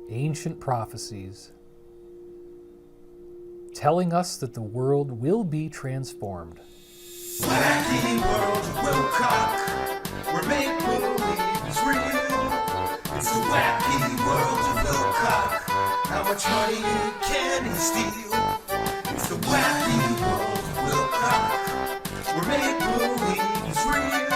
ancient prophecies telling us that the world will be transformed. Wacky world of Wilcock, where make-believe is real. It's the wacky world of Wilcock. How much money can he steal? It's the wacky world of Wilcock, where make-believe is real.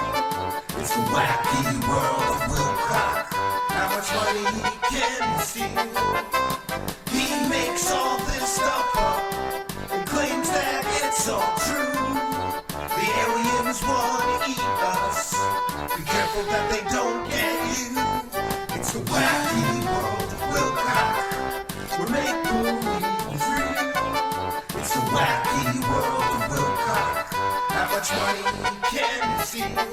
It's the wacky world of Wilcock. How much money can he steal? He makes all this stuff up and claims that it's all true. The aliens want to eat us. Be careful that they don't get you. It's the wacky world of Wilcock, where make-believe is real. It's the wacky world of Wilcock. How much money can you steal?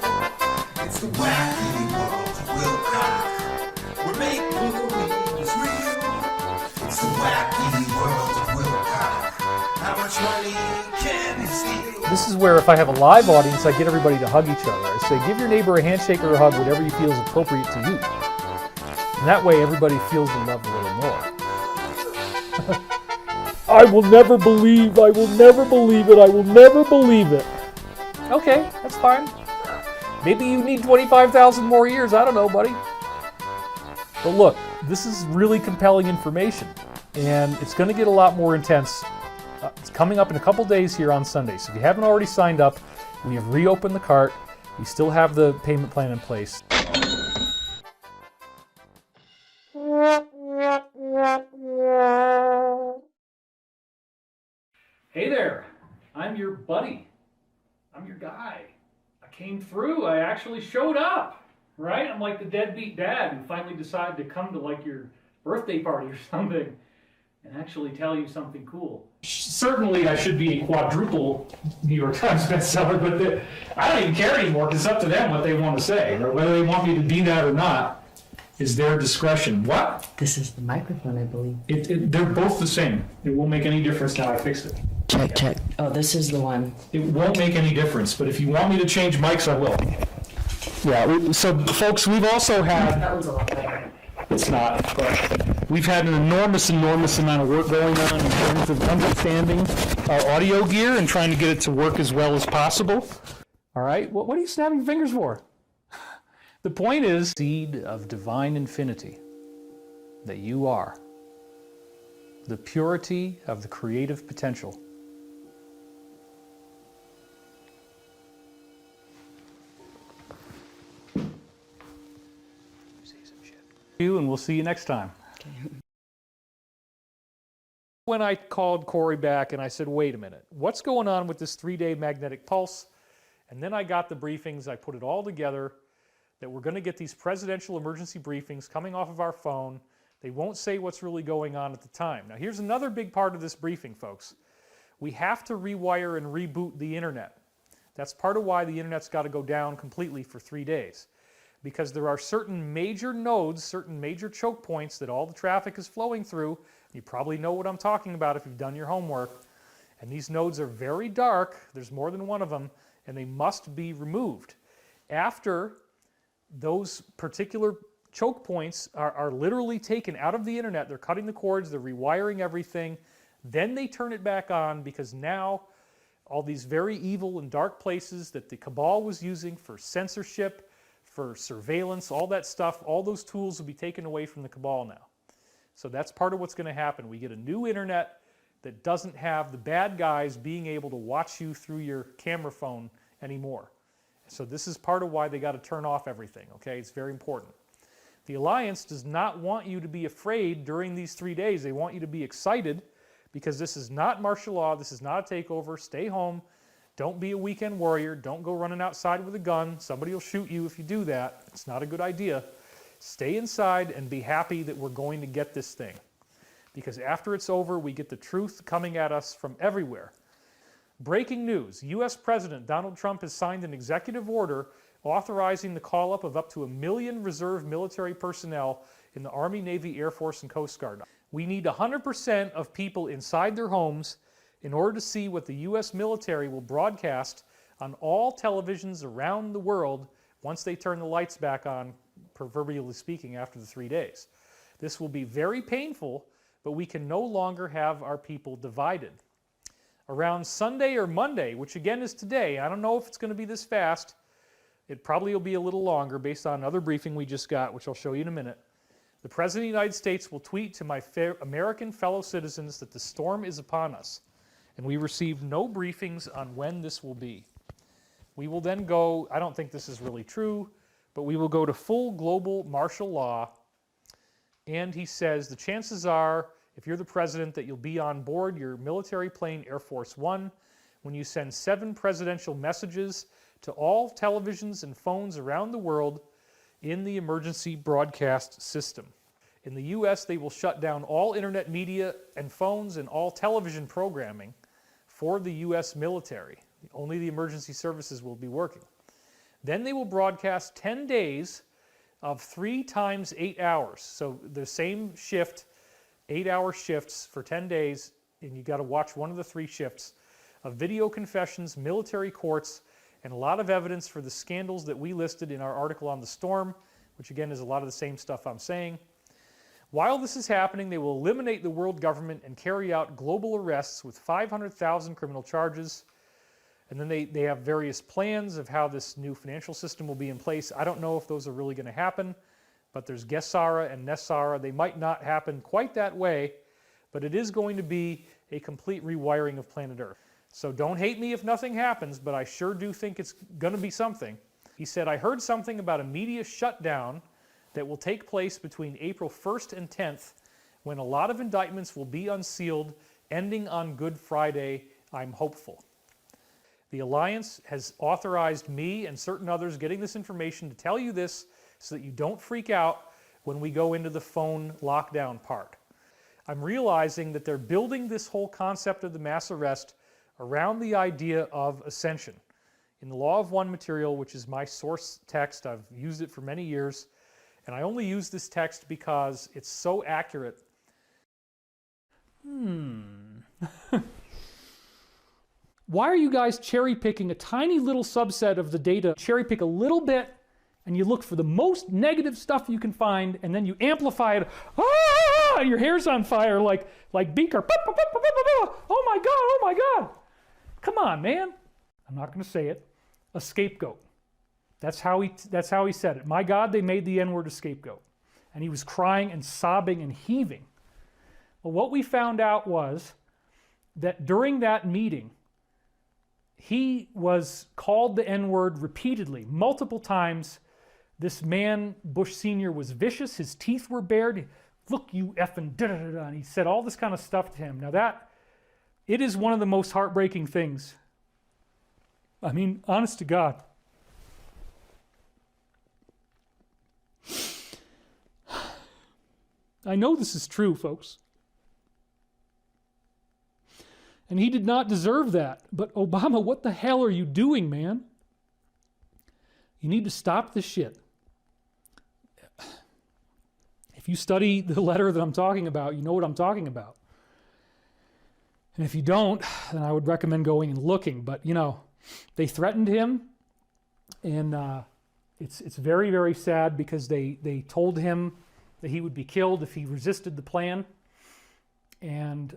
It's the wacky world of Wilcock, where make-believe is real. It's the wacky world of Wilcock. How much money can you steal? This is where if I have a live audience, I get everybody to hug each other. I say, give your neighbor a handshake or a hug, whatever you feel is appropriate to you. And that way everybody feels the love a little more. I will never believe it, I will never believe it. Okay, that's fine. Maybe you need 25,000 more years, I don't know, buddy. But look, this is really compelling information, and it's going to get a lot more intense. It's coming up in a couple days here on Sunday, so if you haven't already signed up, we have reopened the cart. We still have the payment plan in place. Hey there, I'm your buddy. I'm your guy. I came through, I actually showed up, right? I'm like the deadbeat dad who finally decided to come to like your birthday party or something and actually tell you something cool. Certainly I should be a quadruple New York Times bestseller, but I don't even care anymore because it's up to them what they want to say. Whether they want me to be that or not is their discretion. What? This is the microphone, I believe. They're both the same. It won't make any difference now I fixed it. Check. Oh, this is the one. It won't make any difference, but if you want me to change mics, I will. Yeah, so folks, we've also had... That one's a lot better. It's not, but we've had an enormous amount of work going on in terms of understanding our audio gear and trying to get it to work as well as possible. All right, what are you snapping your fingers for? The point is, seed of divine infinity that you are, the purity of the creative potential. And we'll see you next time. Okay. When I called Kari back and I said, wait a minute, what's going on with this 3-day magnetic pulse? And then I got the briefings, I put it all together, that we're going to get these presidential emergency briefings coming off of our phone. They won't say what's really going on at the time. Now here's another big part of this briefing, folks. We have to rewire and reboot the internet. That's part of why the internet's got to go down completely for 3 days. Because there are certain major nodes, certain major choke points that all the traffic is flowing through. You probably know what I'm talking about if you've done your homework. And these nodes are very dark. There's more than one of them, and they must be removed. After those particular choke points are literally taken out of the internet, they're cutting the cords, they're rewiring everything, then they turn it back on because now all these very evil and dark places that the cabal was using for censorship, for surveillance, all that stuff, all those tools will be taken away from the cabal now. So that's part of what's going to happen. We get a new internet that doesn't have the bad guys being able to watch you through your camera phone anymore. So this is part of why they got to turn off everything, okay? It's very important. The Alliance does not want you to be afraid during these 3 days. They want you to be excited because this is not martial law. This is not a takeover. Stay home. Don't be a weekend warrior. Don't go running outside with a gun. Somebody will shoot you if you do that. It's not a good idea. Stay inside and be happy that we're going to get this thing. Because after it's over, we get the truth coming at us from everywhere. Breaking news. U.S. President Donald Trump has signed an executive order authorizing the call-up of up to 1 million reserve military personnel in the Army, Navy, Air Force, and Coast Guard. We need 100% of people inside their homes in order to see what the U.S. military will broadcast on all televisions around the world once they turn the lights back on, proverbially speaking, after the 3 days. This will be very painful, but we can no longer have our people divided. Around Sunday or Monday, which again is today, I don't know if it's going to be this fast. It probably will be a little longer based on another briefing we just got, which I'll show you in a minute. The President of the United States will tweet to my American fellow citizens that the storm is upon us, and we received no briefings on when this will be. We will then go, I don't think this is really true, but we will go to full global martial law, and he says the chances are, if you're the president, that you'll be on board your military plane Air Force One when you send 7 presidential messages to all televisions and phones around the world in the emergency broadcast system. In the US, they will shut down all internet media and phones and all television programming for the US military. Only the emergency services will be working. Then they will broadcast 10 days of 3 times 8 hours. So the same shift, 8-hour shifts for 10 days, and you got to watch one of the 3 shifts of video confessions, military courts, and a lot of evidence for the scandals that we listed in our article on the storm, which again is a lot of the same stuff I'm saying. While this is happening, they will eliminate the world government and carry out global arrests with 500,000 criminal charges. And then they have various plans of how this new financial system will be in place. I don't know if those are really going to happen, but there's Gesara and Nessara. They might not happen quite that way, but it is going to be a complete rewiring of planet Earth. So don't hate me if nothing happens, but I sure do think it's going to be something. He said, I heard something about a media shutdown that will take place between April 1st and 10th, when a lot of indictments will be unsealed, ending on Good Friday. I'm hopeful. The Alliance has authorized me and certain others getting this information to tell you this so that you don't freak out when we go into the phone lockdown part. I'm realizing that they're building this whole concept of the mass arrest around the idea of ascension. In the Law of One material, which is my source text, I've used it for many years, and I only use this text because it's so accurate. Why are you guys cherry picking a tiny little subset of the data? Cherry pick a little bit, and you look for the most negative stuff you can find, and then you amplify it. Ah! Your hair's on fire like Beaker. Oh my God, oh my God. Come on, man. I'm not going to say it. A scapegoat. That's how he said it. My God, they made the N-word a scapegoat. And he was crying and sobbing and heaving. Well, what we found out was that during that meeting, he was called the N-word repeatedly, multiple times. This man, Bush Sr., was vicious. His teeth were bared. Look, you effing da-da-da-da. And he said all this kind of stuff to him. Now it is one of the most heartbreaking things. I mean, honest to God. I know this is true, folks. And he did not deserve that. But Obama, what the hell are you doing, man? You need to stop this shit. If you study the letter that I'm talking about, you know what I'm talking about. And if you don't, then I would recommend going and looking. But, they threatened him. And it's very, very sad because they told him that he would be killed if he resisted the plan. And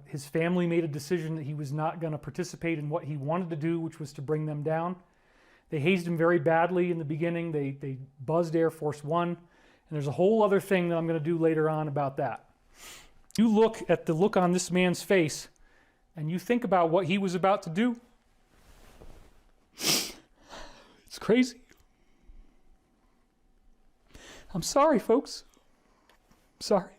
his family made a decision that he was not going to participate in what he wanted to do, which was to bring them down. They hazed him very badly in the beginning. They buzzed Air Force One. And there's a whole other thing that I'm going to do later on about that. You look at the look on this man's face, and you think about what he was about to do. It's crazy. I'm sorry, folks. I'm sorry.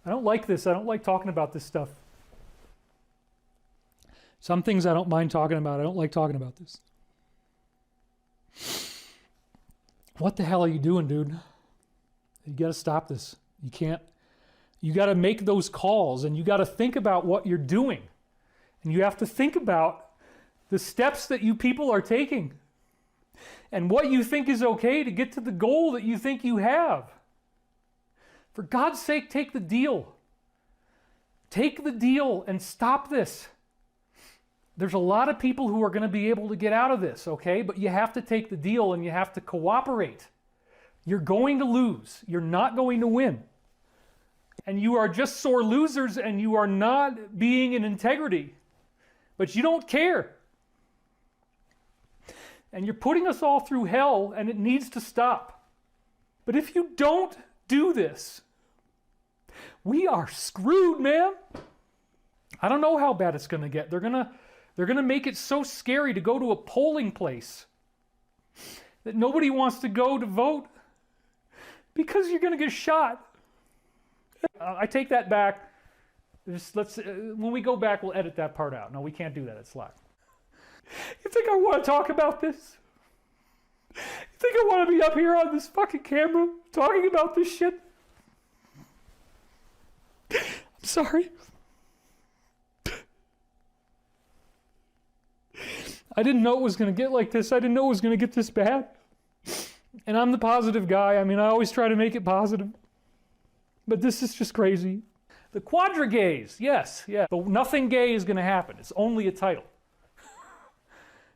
I don't like this. I don't like talking about this stuff. Some things I don't mind talking about. I don't like talking about this. What the hell are you doing, dude? You got to stop this. You can't. You got to make those calls, and you got to think about what you're doing. And you have to think about the steps that you people are taking and what you think is okay to get to the goal that you think you have. For God's sake, take the deal. Take the deal and stop this. There's a lot of people who are going to be able to get out of this, okay? But you have to take the deal and you have to cooperate. You're going to lose. You're not going to win. And you are just sore losers and you are not being in integrity. But you don't care. And you're putting us all through hell and it needs to stop. But if you don't do this, we are screwed, man. I don't know how bad it's going to get. They're going to make it so scary to go to a polling place that nobody wants to go to vote because you're going to get shot. I take that back. When we go back, we'll edit that part out. No, we can't do that. It's live. You think I want to talk about this? You think I want to be up here on this fucking camera talking about this shit? I'm sorry. I didn't know it was going to get like this. I didn't know it was going to get this bad. And I'm the positive guy. I mean, I always try to make it positive. But this is just crazy. The quadra-gays, yes, yeah. But nothing gay is going to happen. It's only a title.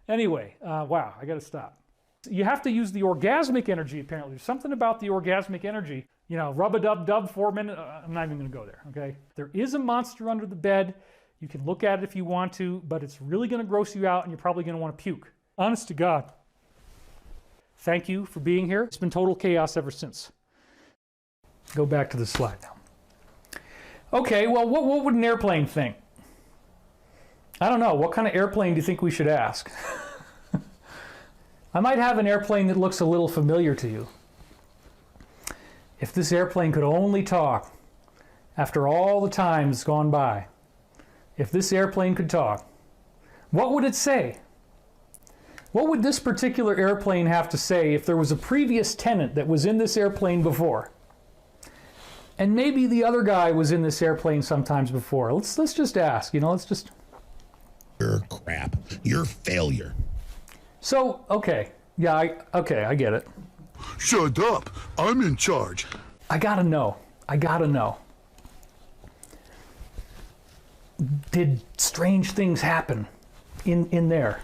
Anyway, wow, I got to stop. You have to use the orgasmic energy, apparently. There's something about the orgasmic energy. You know, rub-a-dub-dub, 4 minutes. I'm not even going to go there, okay? There is a monster under the bed. You can look at it if you want to, but it's really going to gross you out and you're probably going to want to puke. Honest to God. Thank you for being here. It's been total chaos ever since. Go back to the slide now. Okay, well, what would an airplane think? I don't know. What kind of airplane do you think we should ask? I might have an airplane that looks a little familiar to you. If this airplane could only talk after all the time's gone by, if this airplane could talk, what would it say? What would this particular airplane have to say if there was a previous tenant that was in this airplane before? And maybe the other guy was in this airplane sometimes before. Let's just ask, you know, let's just... You're crap. You're failure. So, okay. Yeah, I get it. Shut up. I'm in charge. I gotta know. Did strange things happen in there?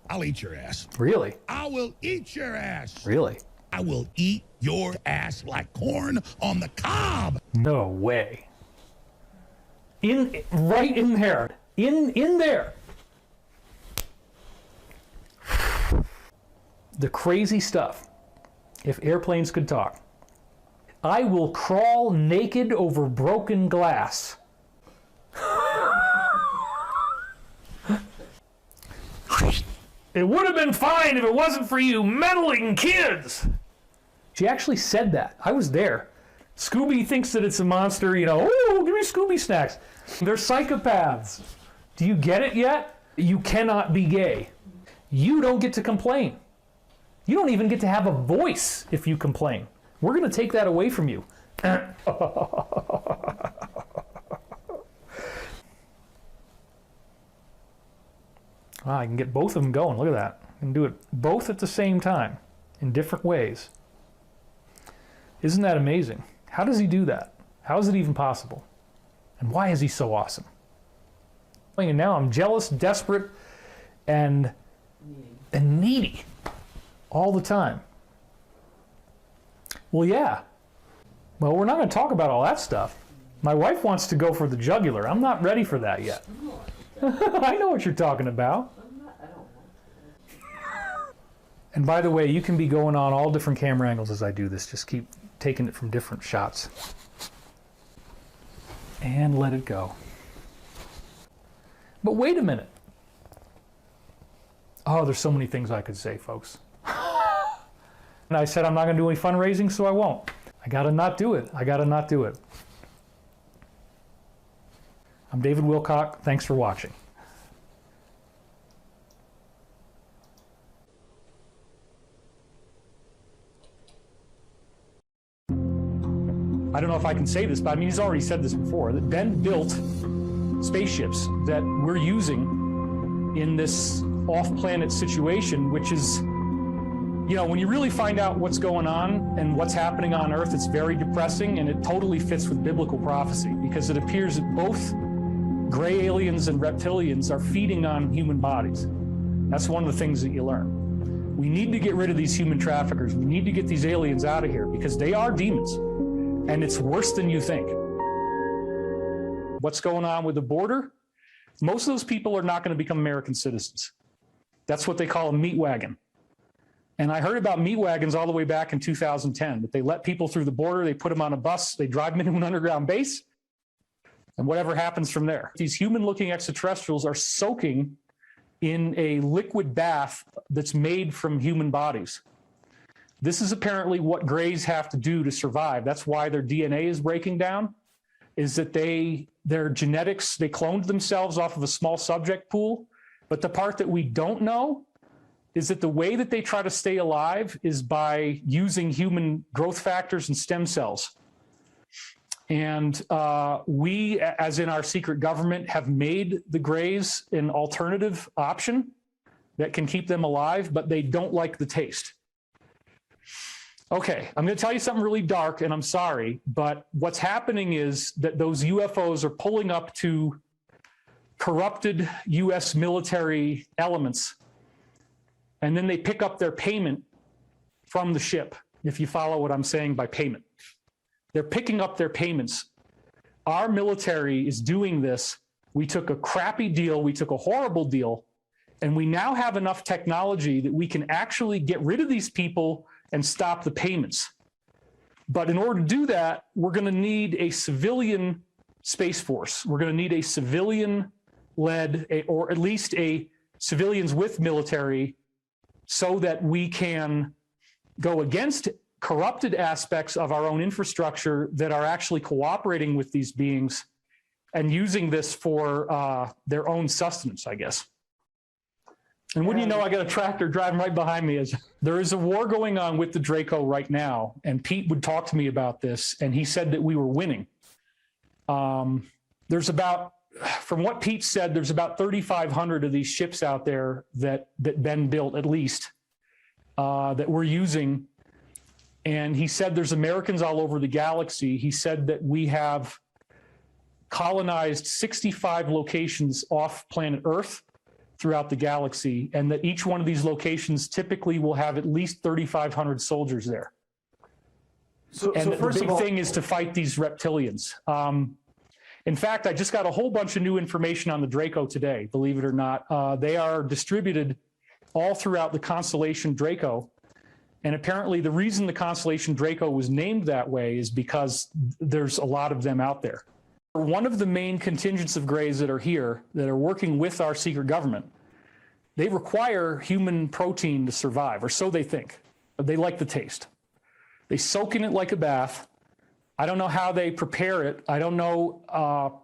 I'll eat your ass. Really? I will eat your ass. Really? I will eat your ass like corn on the cob. No way. Right in there. In there. The crazy stuff. If airplanes could talk. I will crawl naked over broken glass. It would have been fine if it wasn't for you meddling kids. She actually said that. I was there. Scooby thinks that it's a monster, you know, oh, give me Scooby snacks. They're psychopaths. Do you get it yet? You cannot be gay. You don't get to complain. You don't even get to have a voice if you complain. We're going to take that away from you. Wow, I can get both of them going. Look at that. I can do it both at the same time in different ways. Isn't that amazing? How does he do that? How is it even possible? And why is he so awesome? And now I'm jealous, desperate, and needy all the time. Well, yeah. Well, we're not going to talk about all that stuff. My wife wants to go for the jugular. I'm not ready for that yet. I know what you're talking about. And by the way, you can be going on all different camera angles as I do this. Just keep taking it from different shots. And let it go. But wait a minute. Oh, there's so many things I could say, folks. And I said I'm not going to do any fundraising, so I won't. I got to not do it. I'm David Wilcock. Thanks for watching. I don't know if I can say this, but I mean, he's already said this before, that Ben built spaceships that we're using in this off-planet situation, which is You know, when you really find out what's going on and what's happening on Earth, it's very depressing, and it totally fits with biblical prophecy, because it appears that both gray aliens and reptilians are feeding on human bodies. That's one of the things that you learn. We need to get rid of these human traffickers. We need to get these aliens out of here, because they are demons, and it's worse than you think. What's going on with the border? Most of those people are not going to become American citizens. That's what they call a meat wagon. And I heard about meat wagons all the way back in 2010, that they let people through the border, they put them on a bus, they drive them into an underground base, and whatever happens from there. These human-looking extraterrestrials are soaking in a liquid bath that's made from human bodies. This is apparently what grays have to do to survive. That's why their DNA is breaking down, is that their genetics, they cloned themselves off of a small subject pool. But the part that we don't know is that the way that they try to stay alive is by using human growth factors and stem cells. And we, as in our secret government, have made the grays an alternative option that can keep them alive, but they don't like the taste. Okay, I'm going to tell you something really dark, and I'm sorry, but what's happening is that those UFOs are pulling up to corrupted U.S. military elements, and then they pick up their payment from the ship, if you follow what I'm saying by payment. They're picking up their payments. Our military is doing this. We took a crappy deal, we took a horrible deal, and we now have enough technology that we can actually get rid of these people and stop the payments. But in order to do that, we're going to need a civilian space force. We're going to need a civilian-led, or at least a civilians with military, so that we can go against corrupted aspects of our own infrastructure that are actually cooperating with these beings and using this for their own sustenance, I guess. And wouldn't you know, I got a tractor driving right behind me. There is a war going on with the Draco right now, and Pete would talk to me about this, and he said that we were winning. There's about, from what Pete said, there's about 3,500 of these ships out there that Ben built, at least, that we're using. And he said there's Americans all over the galaxy. He said that we have colonized 65 locations off planet Earth throughout the galaxy, and that each one of these locations typically will have at least 3,500 soldiers there. And the big thing is to fight these reptilians. In fact, I just got a whole bunch of new information on the Draco today, believe it or not. They are distributed all throughout the constellation Draco. And apparently the reason the constellation Draco was named that way is because there's a lot of them out there. One of the main contingents of grays that are here, that are working with our secret government, they require human protein to survive, or so they think. They like the taste. They soak in it like a bath. I don't know how they prepare it. I don't know.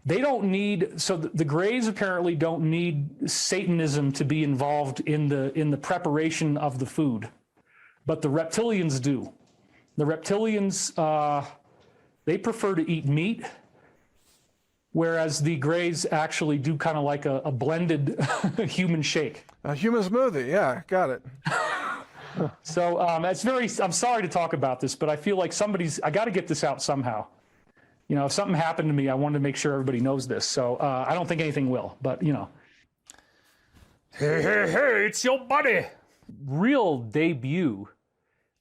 They don't need, so the grays apparently don't need Satanism to be involved in the preparation of the food, but the reptilians do. The reptilians, they prefer to eat meat, whereas the grays actually do kind of like a blended human shake. A human smoothie, yeah, got it. So that's I'm sorry to talk about this, but I feel like I got to get this out somehow. You know, if something happened to me, I wanted to make sure everybody knows this. So I don't think anything will, but you know. Hey, it's your buddy. Real debut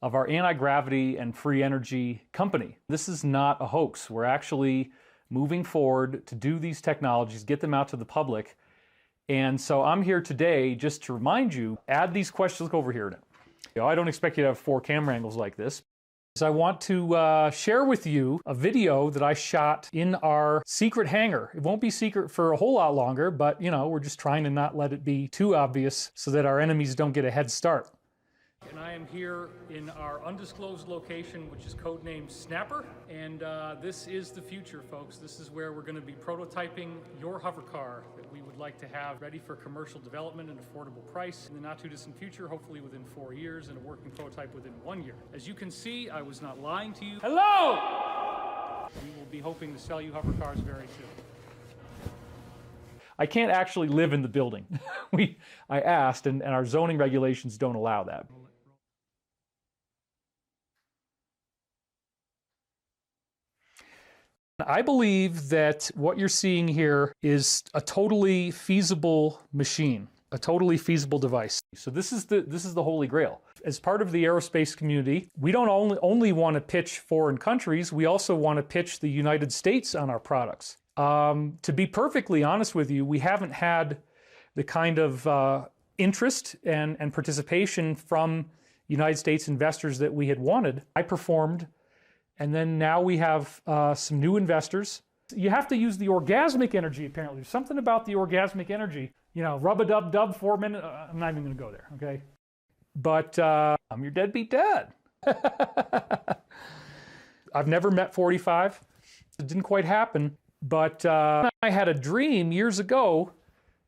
of our anti-gravity and free energy company. This is not a hoax. We're actually moving forward to do these technologies, get them out to the public. And so I'm here today just to remind you, add these questions, look over here. You know, I don't expect you to have 4 camera angles like this. So I want to share with you a video that I shot in our secret hangar. It won't be secret for a whole lot longer, but you know, we're just trying to not let it be too obvious so that our enemies don't get a head start. And I am here in our undisclosed location, which is codenamed Snapper. And this is the future, folks. This is where we're going to be prototyping your hover car that we would like to have ready for commercial development at an affordable price in the not too distant future, hopefully within 4 years, and a working prototype within 1 year. As you can see, I was not lying to you. Hello! We will be hoping to sell you hover cars very soon. I can't actually live in the building. I asked, and our zoning regulations don't allow that. I believe that what you're seeing here is a totally feasible machine, a totally feasible device. So this is the Holy Grail. As part of the aerospace community, we don't only want to pitch foreign countries, we also want to pitch the United States on our products. To be perfectly honest with you, we haven't had the kind of interest and participation from United States investors that we had wanted. I performed. And then now we have some new investors. You have to use the orgasmic energy, apparently. There's something about the orgasmic energy. You know, rub-a-dub-dub, 4 minutes. I'm not even going to go there, okay? But I'm your deadbeat dad. I've never met 45. It didn't quite happen. But I had a dream years ago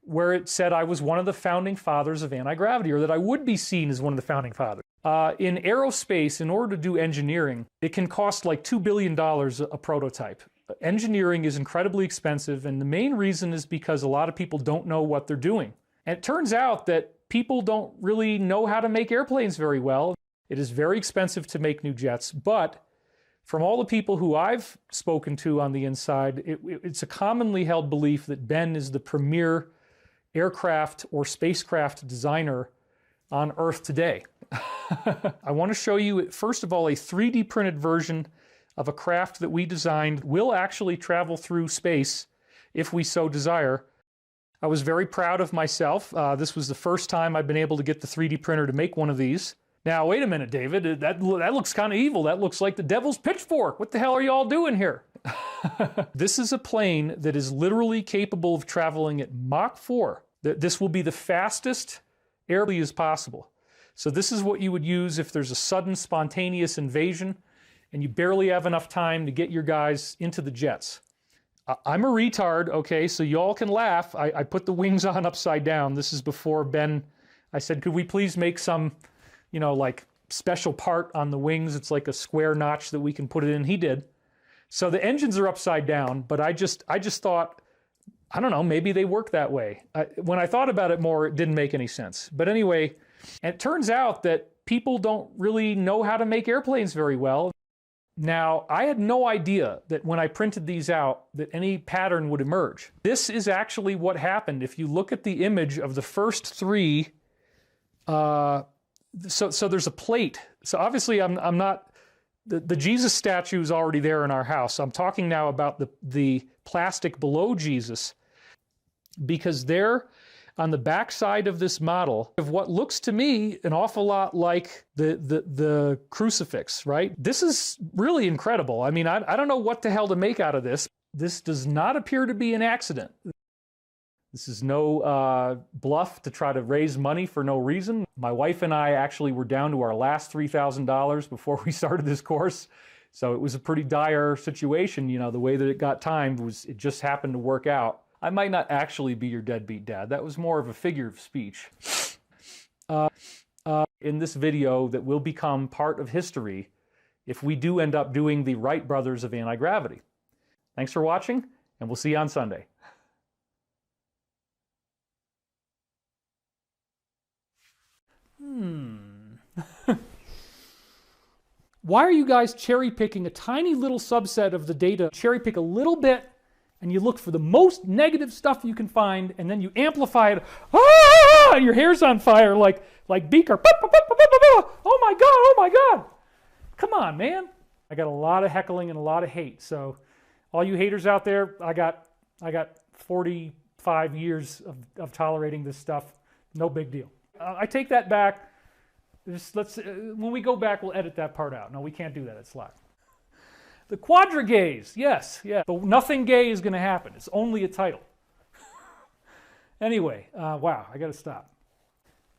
where it said I was one of the founding fathers of anti-gravity, or that I would be seen as one of the founding fathers. In aerospace, in order to do engineering, it can cost like $2 billion a prototype. Engineering is incredibly expensive, and the main reason is because a lot of people don't know what they're doing. And it turns out that people don't really know how to make airplanes very well. It is very expensive to make new jets, but from all the people who I've spoken to on the inside, it's a commonly held belief that Ben is the premier aircraft or spacecraft designer on Earth today. I want to show you, first of all, a 3D printed version of a craft that we designed will actually travel through space if we so desire. I was very proud of myself. This was the first time I've been able to get the 3D printer to make one of these. Now, wait a minute, David, that looks kind of evil. That looks like the devil's pitchfork. What the hell are you all doing here? This is a plane that is literally capable of traveling at Mach 4. This will be the fastest airplane as possible. So this is what you would use if there's a sudden spontaneous invasion and you barely have enough time to get your guys into the jets. I'm a retard, okay, so y'all can laugh. I put the wings on upside down. This is before Ben, I said, could we please make some, you know, like special part on the wings? It's like a square notch that we can put it in. He did. So the engines are upside down, but I just thought, I don't know, maybe they work that way. When I thought about it more, it didn't make any sense. But anyway, and it turns out that people don't really know how to make airplanes very well. Now, I had no idea that when I printed these out that any pattern would emerge. This is actually what happened. If you look at the image of the first three, so there's a plate. So obviously I'm not, the Jesus statue is already there in our house. I'm talking now about the plastic below Jesus, because there on the back side of this model of what looks to me an awful lot like the crucifix, right? This is really incredible. I mean, I don't know what the hell to make out of this. This does not appear to be an accident. This is no bluff to try to raise money for no reason. My wife and I actually were down to our last $3,000 before we started this course. So it was a pretty dire situation. You know, the way that it got timed was, it just happened to work out. I might not actually be your deadbeat dad. That was more of a figure of speech. In this video that will become part of history if we do end up doing the Wright brothers of anti-gravity. Thanks for watching, and we'll see you on Sunday. Why are you guys cherry picking a tiny little subset of the data? Cherry pick a little bit, and you look for the most negative stuff you can find, and then you amplify it. Ah! And your hair's on fire like Beaker. Oh my God, oh my God. Come on, man. I got a lot of heckling and a lot of hate. So all you haters out there, I got 45 years of tolerating this stuff. No big deal. I take that back. When we go back, we'll edit that part out. No, we can't do that. It's live. The quadrigays, yes, yeah. But nothing gay is going to happen. It's only a title. Anyway, wow, I got to stop.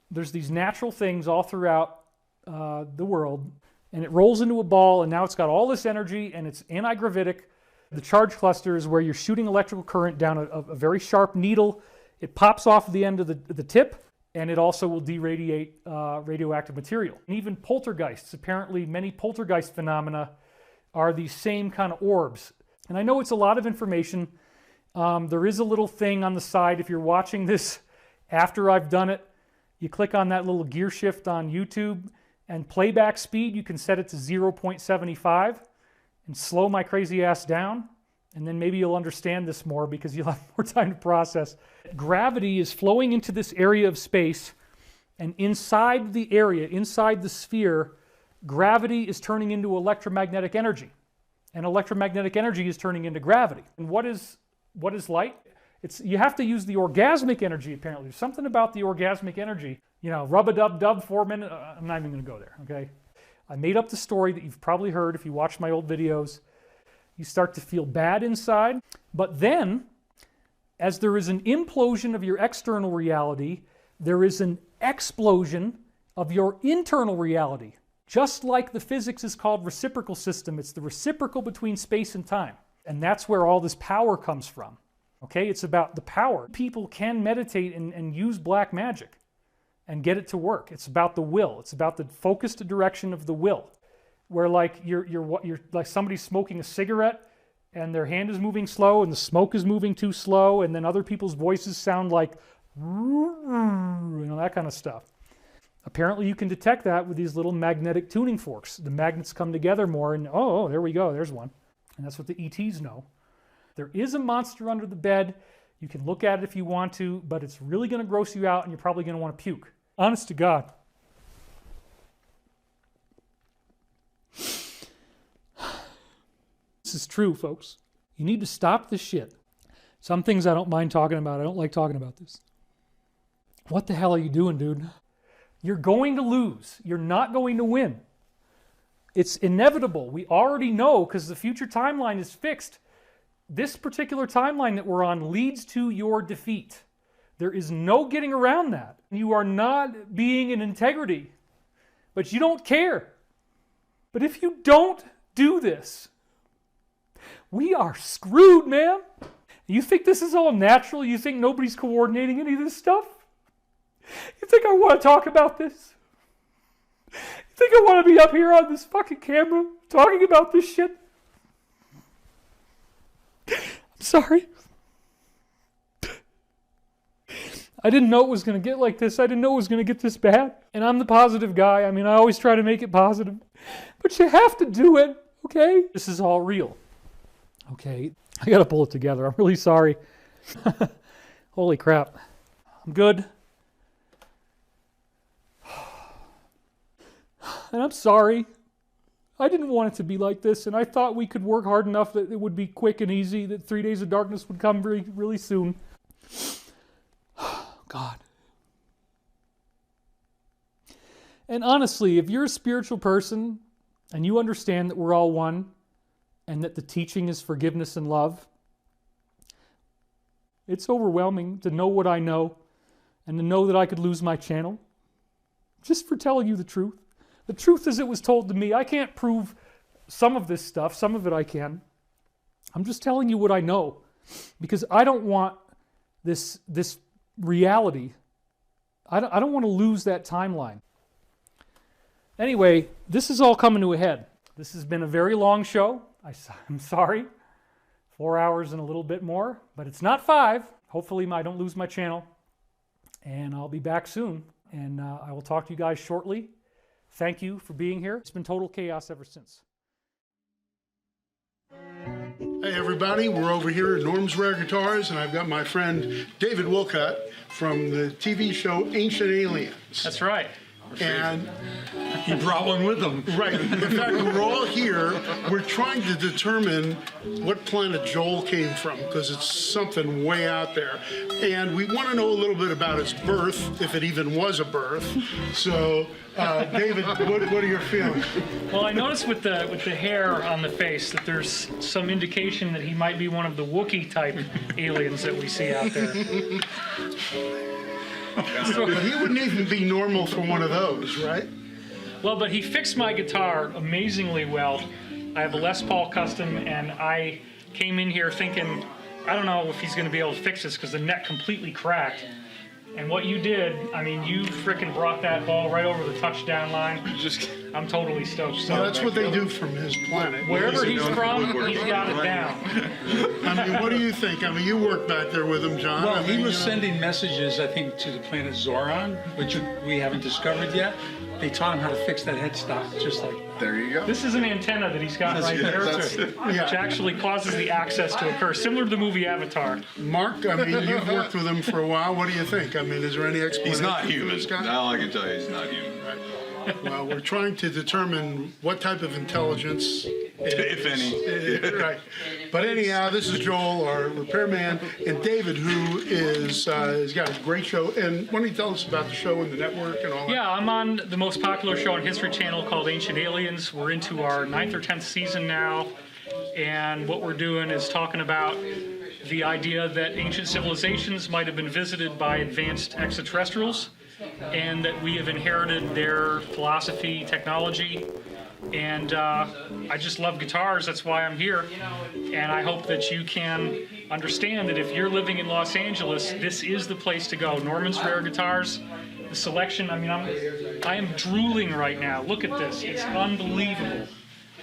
There's these natural things all throughout the world, and it rolls into a ball, and now it's got all this energy, and it's anti-gravitic. The charge cluster is where you're shooting electrical current down a very sharp needle. It pops off the end of the tip, and it also will deradiate radioactive material. And even poltergeists, apparently many poltergeist phenomena are these same kind of orbs. And I know it's a lot of information. There is a little thing on the side. If you're watching this after I've done it, you click on that little gear shift on YouTube, and playback speed, you can set it to 0.75 and slow my crazy ass down. and then maybe you'll understand this more because you'll have more time to process. Gravity is flowing into this area of space, and inside the area, inside the sphere, gravity is turning into electromagnetic energy. And electromagnetic energy is turning into gravity. And what is light? You have to use the orgasmic energy, apparently. There's something about the orgasmic energy. You know, rub-a-dub-dub, 4 minutes. I'm not even going to go there, okay? I made up the story that you've probably heard if you watch my old videos. You start to feel bad inside. But then, as there is an implosion of your external reality, there is an explosion of your internal reality. Just like the physics is called reciprocal system, it's the reciprocal between space and time. And that's where all this power comes from. Okay, it's about the power. People can meditate and use black magic and get it to work. It's about the will. It's about the focused direction of the will. Where like you're like somebody smoking a cigarette and their hand is moving slow and the smoke is moving too slow, and then other people's voices sound like, you know, that kind of stuff. Apparently you can detect that with these little magnetic tuning forks. The magnets come together more and, oh, there we go, there's one. And that's what the ETs know. There is a monster under the bed. You can look at it if you want to, but it's really going to gross you out and you're probably going to want to puke. Honest to God. This is true, folks. You need to stop this shit. Some things I don't mind talking about. I don't like talking about this. What the hell are you doing, dude? You're going to lose. You're not going to win. It's inevitable. We already know because the future timeline is fixed. This particular timeline that we're on leads to your defeat. There is no getting around that. You are not being in integrity, but you don't care. But if you don't do this, we are screwed, man. You think this is all natural? You think nobody's coordinating any of this stuff? You think I want to talk about this? You think I want to be up here on this fucking camera talking about this shit? I'm sorry. I didn't know it was going to get like this. I didn't know it was going to get this bad. And I'm the positive guy. I mean, I always try to make it positive. But you have to do it, okay? This is all real. Okay, I got to pull it together. I'm really sorry. Holy crap. I'm good. And I'm sorry. I didn't want it to be like this, and I thought we could work hard enough that it would be quick and easy, that 3 Days of Darkness would come really, really soon. God. And honestly, if you're a spiritual person and you understand that we're all one and that the teaching is forgiveness and love, it's overwhelming to know what I know and to know that I could lose my channel just for telling you the truth. The truth as it was told to me. I can't prove some of this stuff. Some of it I can. I'm just telling you what I know because I don't want this reality. I don't want to lose that timeline. Anyway, this is all coming to a head. This has been a very long show. I'm sorry. 4 hours and a little bit more, but it's not 5. Hopefully I don't lose my channel. And I'll be back soon. And I will talk to you guys shortly. Thank you for being here. It's been total chaos ever since. Hey everybody, we're over here at Norm's Rare Guitars, and I've got my friend David Wilcock from the TV show Ancient Aliens. That's right. And he brought one with him. Right. In fact, we're all here. We're trying to determine what planet Joel came from, because it's something way out there. And we want to know a little bit about his birth, if it even was a birth. So, David, what are your feelings? Well, I noticed with the hair on the face that there's some indication that he might be one of the Wookiee type aliens that we see out there. But he wouldn't even be normal for one of those, right? Well, but he fixed my guitar amazingly well. I have a Les Paul Custom, and I came in here thinking, I don't know if he's going to be able to fix this because the neck completely cracked. And what you did, I mean, you frickin' brought that ball right over the touchdown line. I'm totally stoked. So well, that's what they do from his planet. Wherever he's from, he's got it down. I mean, what do you think? I mean, you worked back there with him, John. Well, he was sending messages, I think, to the planet Zoran, which we haven't discovered yet. They taught him how to fix that headstock, just like There you go. This is an antenna that he's got right there, which actually causes the access to occur, similar to the movie Avatar. Mark, I mean, you've worked with him for a while. What do you think? I mean, is there any explanation? He's not for human. this guy? All I can tell you, he's not human. Well, we're trying to determine what type of intelligence, If any. right. But anyhow, this is Joel, our repairman, and David, who is has got a great show. And why don't you tell us about the show and the network and all that? Yeah, I'm on the most popular show on History Channel called Ancient Aliens. We're into our 9th or 10th season now, and what we're doing is talking about the idea that ancient civilizations might have been visited by advanced extraterrestrials, and that we have inherited their philosophy, technology, and I just love guitars. That's why I'm here, and I hope that you can understand that if you're living in Los Angeles, this is the place to go. Norman's Rare Guitars, the selection. I mean, I am drooling right now. Look at this. It's unbelievable.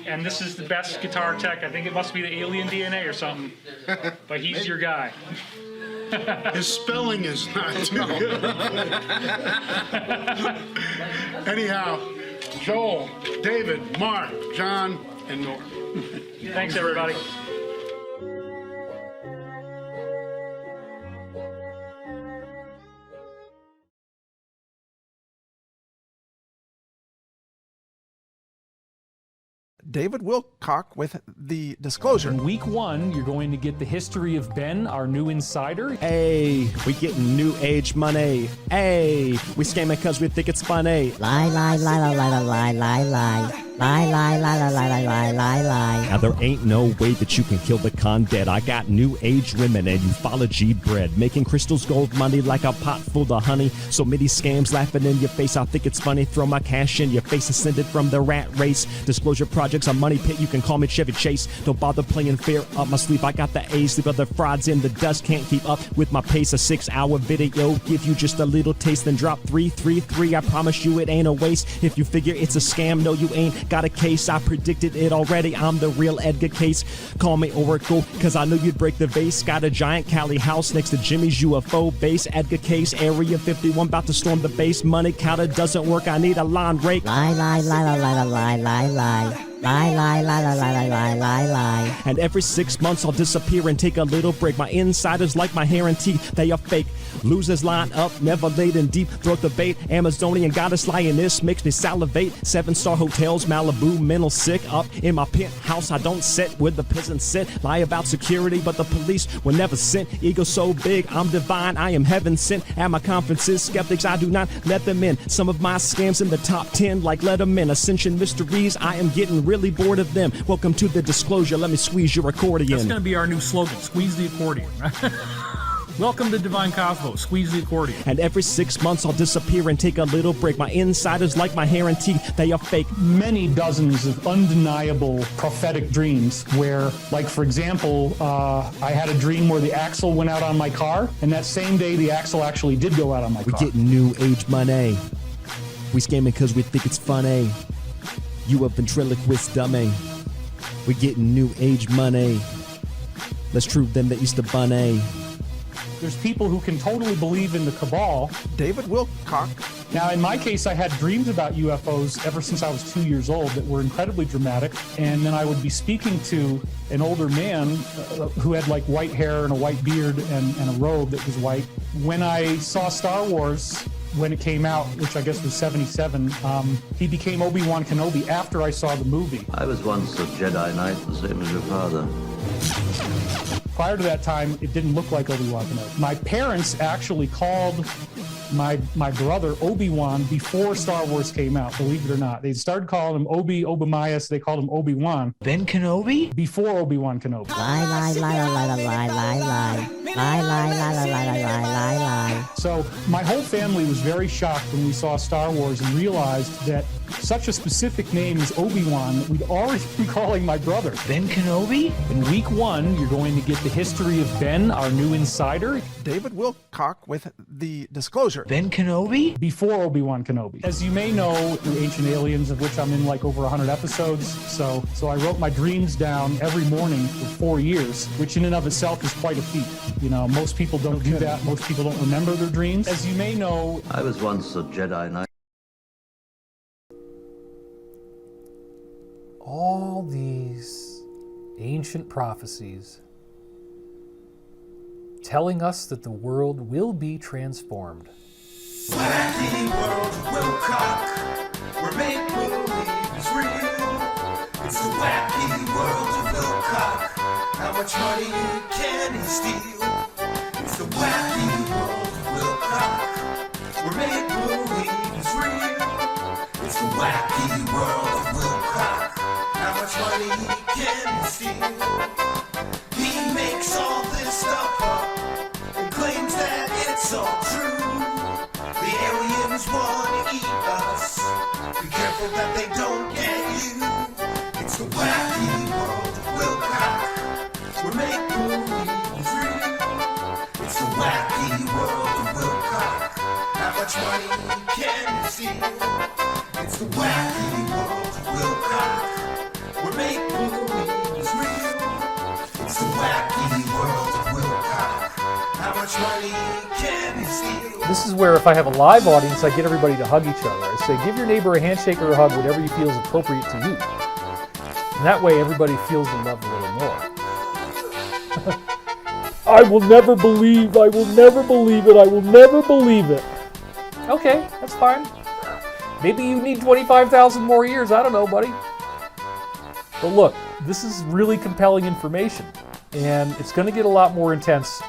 And this is the best guitar tech. I think it must be the alien DNA or something, but he's your guy. His spelling is not too good. Anyhow, Joel, David, Mark, John, and Norm. Thanks, everybody. David Wilcock with the disclosure. In week 1, you're going to get the history of Ben, our new insider. Hey, we getting new age money. Hey, we scamming cause we think it's funny. Lie, lie, lie, lie, lie, lie, lie, lie. Lie, lie, lie, lie, lie, lie, lie, lie. Now there ain't no way that you can kill the con dead. I got new age women and ufology bread, making crystals gold money like a pot full of honey. So many scams laughing in your face. I think it's funny. Throw my cash in your face, ascended from the rat race. Disclosure projects, a money pit. You can call me Chevy Chase. Don't bother playing fair up my sleeve. I got the A's. Sleep other frauds in the dust. Can't keep up with my pace. A 6-hour video give you just a little taste, then drop 333. I promise you it ain't a waste. If you figure it's a scam, no you ain't got a case. I predicted it already. I'm the real Edgar Case. Call me Oracle, cause I knew you'd break the vase. Got a giant Cali house next to Jimmy's UFO base. Edgar Case, Area 51, about to storm the base. Money counter doesn't work. I need a line rake. Lie, lie, lie, lie, lie, lie, lie, lie. Lie, lie, lie, lie, lie, lie, lie, lie. And every 6 months I'll disappear and take a little break. My insiders like my hair and teeth, they are fake. Losers line up, never laid in deep. Throat the bait, Amazonian goddess lioness makes me salivate. 7-star hotels, Malibu, mental sick. Up in my penthouse, I don't sit where the peasants sit. Lie about security, but the police were never sent. Ego so big, I'm divine, I am heaven sent. At my conferences, skeptics, I do not let them in. Some of my scams in the top 10, like Letterman. Ascension mysteries, I am getting really bored of them. Welcome to the disclosure, let me squeeze your accordion. That's going to be our new slogan, squeeze the accordion. Welcome to Divine Cosmos, squeeze the accordion. And every 6 months I'll disappear and take a little break. My insiders like my hair and teeth, they are fake. Many dozens of undeniable prophetic dreams where, like for example, I had a dream where the axle went out on my car, and that same day the axle actually did go out on my car. We getting new age money. We scamming cause we think it's funny. You a ventriloquist dummy. We getting new age money. Let's prove them the Easter Bunny. There's people who can totally believe in the cabal. David Wilcock. Now, in my case, I had dreams about UFOs ever since I was 2 years old that were incredibly dramatic. And then I would be speaking to an older man who had like white hair and a white beard and a robe that was white. When I saw Star Wars, when it came out, which I guess was 77, he became Obi-Wan Kenobi after I saw the movie. I was once a Jedi Knight, the same as your father. Prior to that time, it didn't look like Obi-Wan Kenobi. My parents actually called my brother Obi-Wan before Star Wars came out, believe it or not. They started calling him Obi-Maya, so they called him Obi-Wan. Ben Kenobi? Before Obi-Wan Kenobi. Lie, lie, lie, lie, lie, lie, lie, lie. Lie, lie, lie, lie, lie, lie, lie, lie. So my whole family was very shocked when we saw Star Wars and realized that such a specific name as Obi-Wan that we'd already been calling my brother. Ben Kenobi? In week 1, you're going to get the history of Ben, our new insider. David Wilcock with the disclosure. Ben Kenobi? Before Obi-Wan Kenobi. As you may know, through Ancient Aliens, of which I'm in like over 100 episodes, so I wrote my dreams down every morning for 4 years, which in and of itself is quite a feat. You know, most people don't do that. Most people don't remember their dreams. As you may know, I was once a Jedi Knight. all these ancient prophecies telling us that the world will be transformed. Wacky world of Wilcock, where make-believe is real. It's the wacky world of Wilcock. How much money can he steal? It's the wacky world of Wilcock, where make-believe is real. It's the wacky world of Wilcock. How much money can he steal? He makes all this stuff up and claims that it's all true. The aliens want to eat us. Be careful that they don't get you. It's the wacky world of Wilcock, where make-believe is real. It's the wacky world of Wilcock. How much money can you steal? It's the wacky world of Wilcock, where make-believe is real. It's the wacky world of Wilcock. How much money can you steal? This is where if I have a live audience, I get everybody to hug each other. I say, give your neighbor a handshake or a hug, whatever you feel is appropriate to you. And that way everybody feels the love a little more. I will never believe, I will never believe it, I will never believe it. Okay, that's fine. Maybe you need 25,000 more years, I don't know, buddy. But look, this is really compelling information, and it's going to get a lot more intense.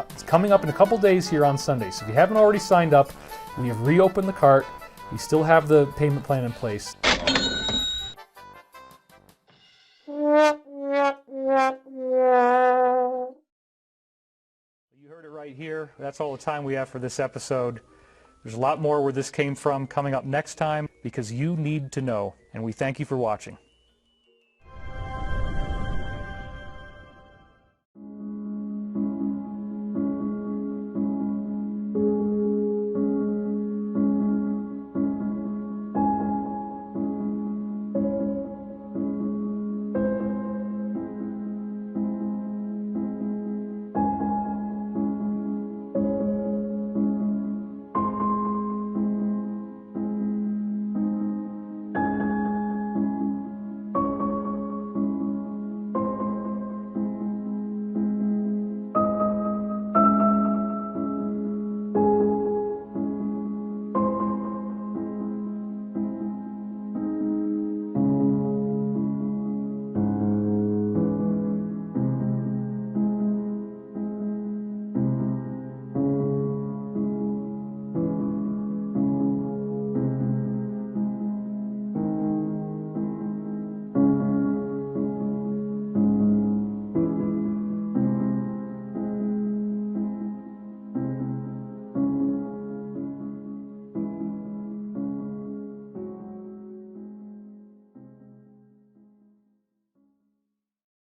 It's coming up in a couple days here on Sunday, so if you haven't already signed up, we have reopened the cart. We still have the payment plan in place. You heard it right here. That's all the time we have for this episode. There's a lot more where this came from coming up next time, because you need to know, and we thank you for watching.